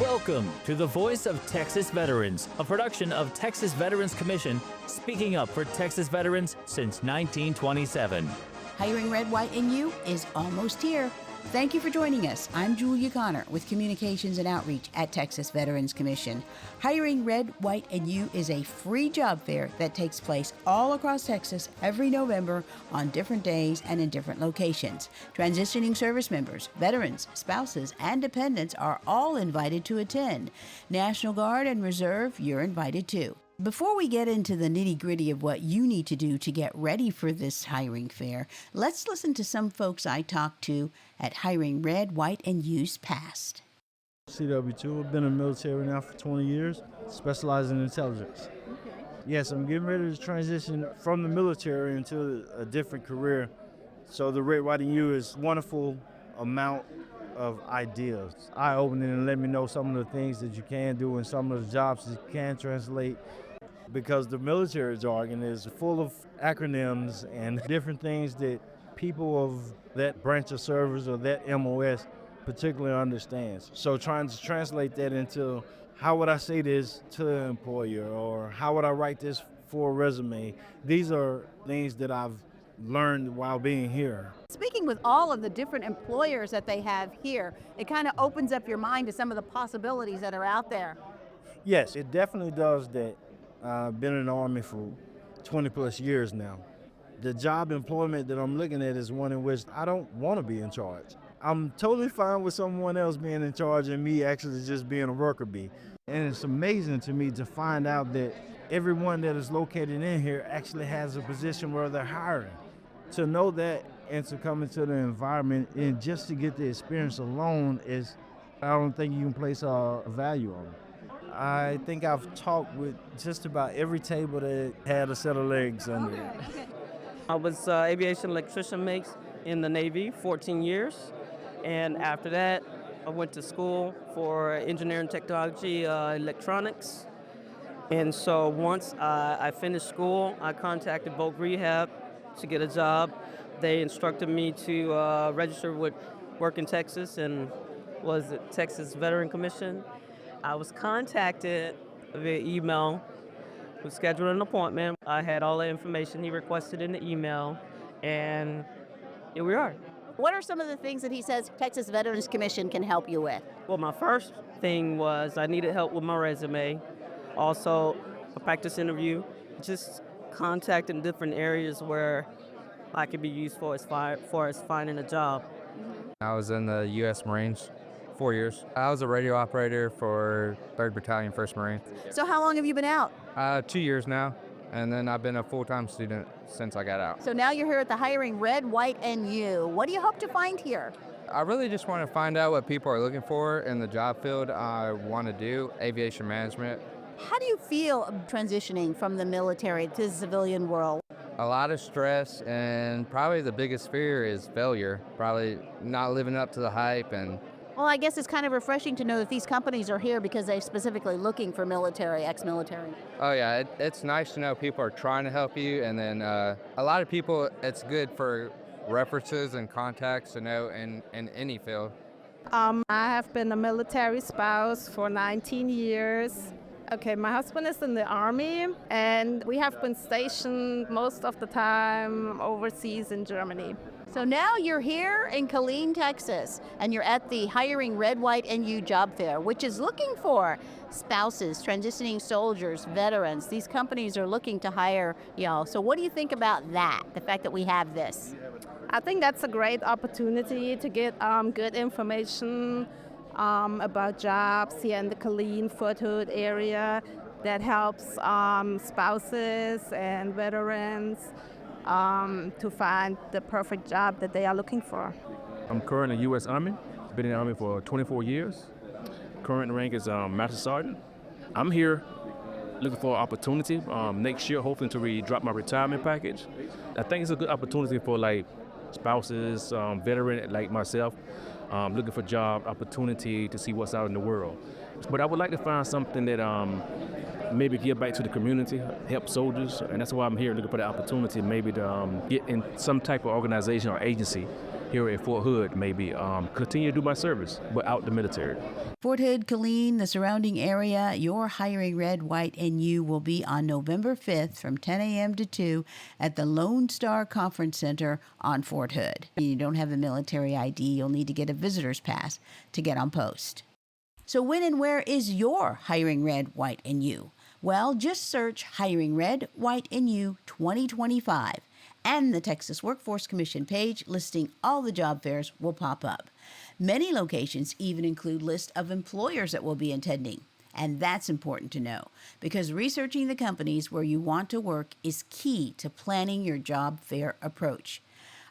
Welcome to The Voice of Texas Veterans, a production of Texas Veterans Commission, speaking up for Texas veterans since 1927. Hiring Red, White, and You is almost here. Thank you for joining us. I'm Julia Connor with Communications and Outreach at Texas Veterans Commission. Hiring Red, White, and You is a free job fair that takes place all across Texas every November on different days and in different locations. Transitioning service members, veterans, spouses, and dependents are all invited to attend. National Guard and Reserve, you're invited too. Before we get into the nitty-gritty of what you need to do to get ready for this hiring fair, let's listen to some folks I talked to at Hiring Red, White, and You's past. CW2, I've been in the military now for 20 years, specializing in intelligence. Okay. Yes, I'm getting ready to transition from the military into a different career. So the Red, White, and You is wonderful amount of ideas. Eye-opening, and let me know some of the things that you can do and some of the jobs that you can translate. Because the military jargon is full of acronyms and different things that people of that branch of service or that MOS particularly understands. So trying to translate that into how would I say this to an employer, or how would I write this for a resume? These are things that I've learned while being here. Speaking with all of the different employers that they have here, it kind of opens up your mind to some of the possibilities that are out there. Yes, it definitely does that. I've been in the Army for 20 plus years now. The job employment that I'm looking at is one in which I don't want to be in charge. I'm totally fine with someone else being in charge and me actually just being a worker bee. And it's amazing to me to find out that everyone that is located in here actually has a position where they're hiring. To know that and to come into the environment and just to get the experience alone is, I don't think you can place a value on it. I think I've talked with just about every table that had a set of legs under it. I was aviation electrician mates in the Navy, 14 years. And after that, I went to school for engineering technology, electronics. And so once I finished school, I contacted Voc Rehab to get a job. They instructed me to register with work in Texas and was at Texas Veteran Commission. I was contacted via email, was scheduled an appointment. I had all the information he requested in the email, and here we are. What are some of the things that he says Texas Veterans Commission can help you with? Well, my first thing was I needed help with my resume, also a practice interview, just contacting different areas where I could be useful as far as finding a job. I was in the U.S. Marines 4 years. I was a radio operator for 3rd Battalion, 1st Marine. So how long have you been out? 2 years now, and then I've been a full-time student since I got out. So now you're here at the Hiring Red, White, and You. What do you hope to find here? I really just want to find out what people are looking for in the job field I want to do, aviation management. How do you feel transitioning from the military to the civilian world? A lot of stress, and probably the biggest fear is failure, probably not living up to the hype. And Well, I guess it's kind of refreshing to know that these companies are here because they're specifically looking for military, ex-military. oh yeah, it's nice to know people are trying to help you, and then a lot of people, it's good for references and contacts to know in any field. I have been a military spouse for 19 years. Okay, my husband is in the Army, and we have been stationed most of the time overseas in Germany. So now you're here in Killeen, Texas, and you're at the Hiring Red, White, and You job fair, which is looking for spouses, transitioning soldiers, veterans. These companies are looking to hire y'all. So what do you think about that, the fact that we have this? I think that's a great opportunity to get good information about jobs here in the Killeen Fort Hood area that helps spouses and veterans to find the perfect job that they are looking for. I'm currently in the U.S. Army. Been in the Army for 24 years. Current rank is Master Sergeant. I'm here looking for an opportunity next year, hoping to drop my retirement package. I think it's a good opportunity for like spouses, veteran like myself, looking for job opportunity to see what's out in the world. But I would like to find something that maybe give back to the community, help soldiers, and that's why I'm here looking for the opportunity maybe to get in some type of organization or agency here at Fort Hood, maybe continue to do my service, but out the military. Fort Hood, Killeen, the surrounding area, your Hiring Red, White, and You will be on November 5th from 10 a.m. to 2 at the Lone Star Conference Center on Fort Hood. If you don't have a military ID, you'll need to get a visitor's pass to get on post. So when and where is your Hiring Red, White, and You? Well, just search Hiring Red, White, and You 2025. And the Texas Workforce Commission page listing all the job fairs will pop up. Many locations even include lists of employers that will be attending. And that's important to know because researching the companies where you want to work is key to planning your job fair approach.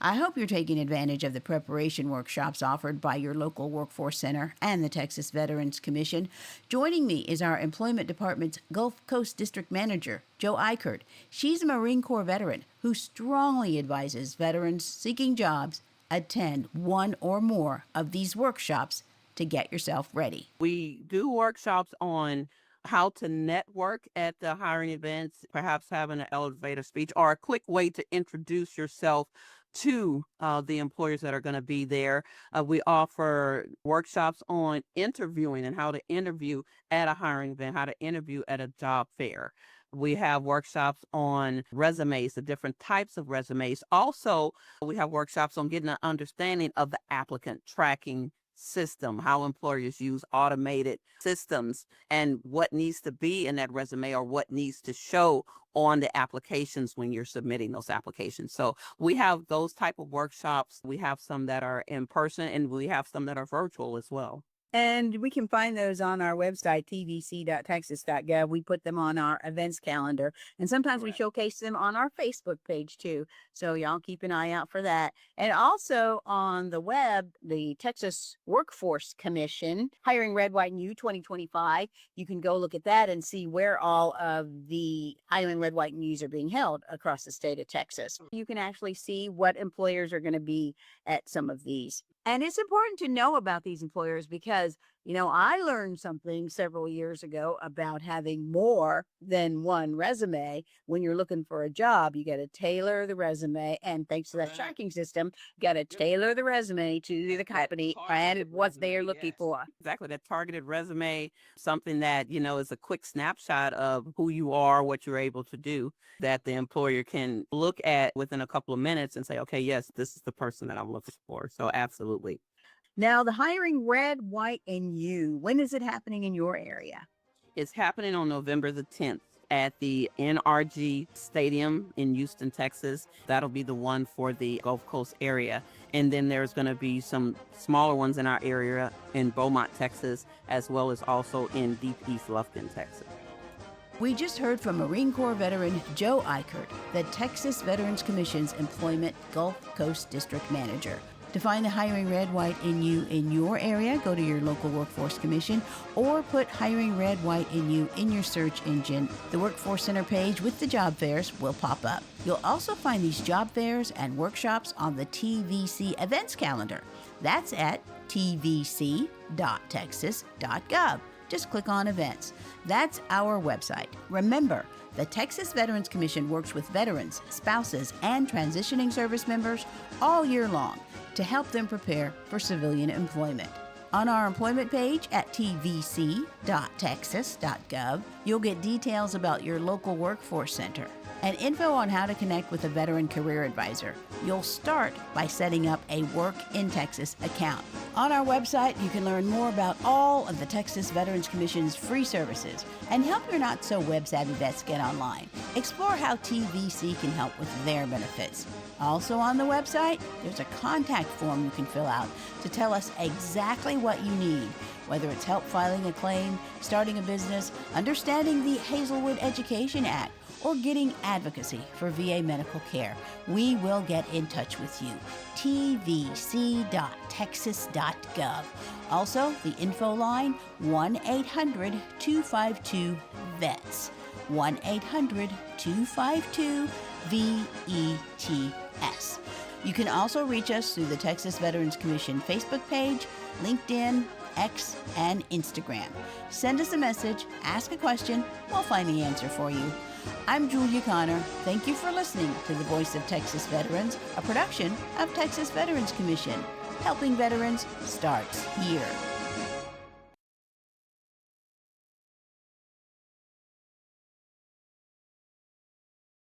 I hope you're taking advantage of the preparation workshops offered by your local workforce center and the Texas Veterans Commission. Joining me is our Employment Department's Gulf Coast District Manager, Jo Eichert. She's a Marine Corps veteran who strongly advises veterans seeking jobs attend one or more of these workshops to get yourself ready. We do workshops on how to network at the hiring events, perhaps having an elevator speech or a quick way to introduce yourself to the employers that are going to be there. We offer workshops on interviewing and how to interview at a hiring event, how to interview at a job fair. We have workshops on resumes, the different types of resumes. Also, we have workshops on getting an understanding of the applicant tracking system, how employers use automated systems and what needs to be in that resume or what needs to show on the applications when you're submitting those applications. So we have those type of workshops. We have some that are in person and we have some that are virtual as well. And we can find those on our website, tvc.texas.gov. We put them on our events calendar. And sometimes we showcase them on our Facebook page, too. So y'all keep an eye out for that. And also on the web, the Texas Workforce Commission, Hiring Red, White, and You 2025. You can go look at that and see where all of the Hiring Red, White, and Yous are being held across the state of Texas. You can actually see what employers are going to be at some of these. And it's important to know about these employers because, you know, I learned something several years ago about having more than one resume. When you're looking for a job, you got to tailor the resume. And thanks to that tracking system, you got to tailor the resume to the company and what they're looking for. Exactly. That targeted resume, something that, you know, is a quick snapshot of who you are, what you're able to do, that the employer can look at within a couple of minutes and say, okay, yes, this is the person that I'm looking for. So absolutely. Now, the Hiring Red, White, and You, when is it happening in your area? It's happening on November the 10th at the NRG Stadium in Houston, Texas. That'll be the one for the Gulf Coast area. And then there's going to be some smaller ones in our area in Beaumont, Texas, as well as also in Deep East Lufkin, Texas. We just heard from Marine Corps veteran Jo Eichert, the Texas Veterans Commission's Employment Gulf Coast District Manager. To find the Hiring Red, White, and You in your area, go to your local Workforce Commission or put Hiring Red, White, and You in your search engine. The Workforce Center page with the job fairs will pop up. You'll also find these job fairs and workshops on the TVC events calendar. That's at tvc.texas.gov. Just click on events. That's our website. Remember, the Texas Veterans Commission works with veterans, spouses, and transitioning service members all year long to help them prepare for civilian employment. On our employment page at tvc.texas.gov, you'll get details about your local workforce center and info on how to connect with a veteran career advisor. You'll start by setting up a Work in Texas account. On our website, you can learn more about all of the Texas Veterans Commission's free services and help your not-so-web-savvy vets get online. Explore how TVC can help with their benefits. Also on the website, there's a contact form you can fill out to tell us exactly what you need, whether it's help filing a claim, starting a business, understanding the Hazelwood Education Act, or getting advocacy for VA medical care. We will get in touch with you. tvc.texas.gov. Also, the info line, 1-800-252-VETS. 1-800-252-VETS. You can also reach us through the Texas Veterans Commission Facebook page, LinkedIn, X, and Instagram. Send us a message, ask a question, we'll find the answer for you. I'm Julia Connor. Thank you for listening to The Voice of Texas Veterans, a production of Texas Veterans Commission. Helping veterans starts here.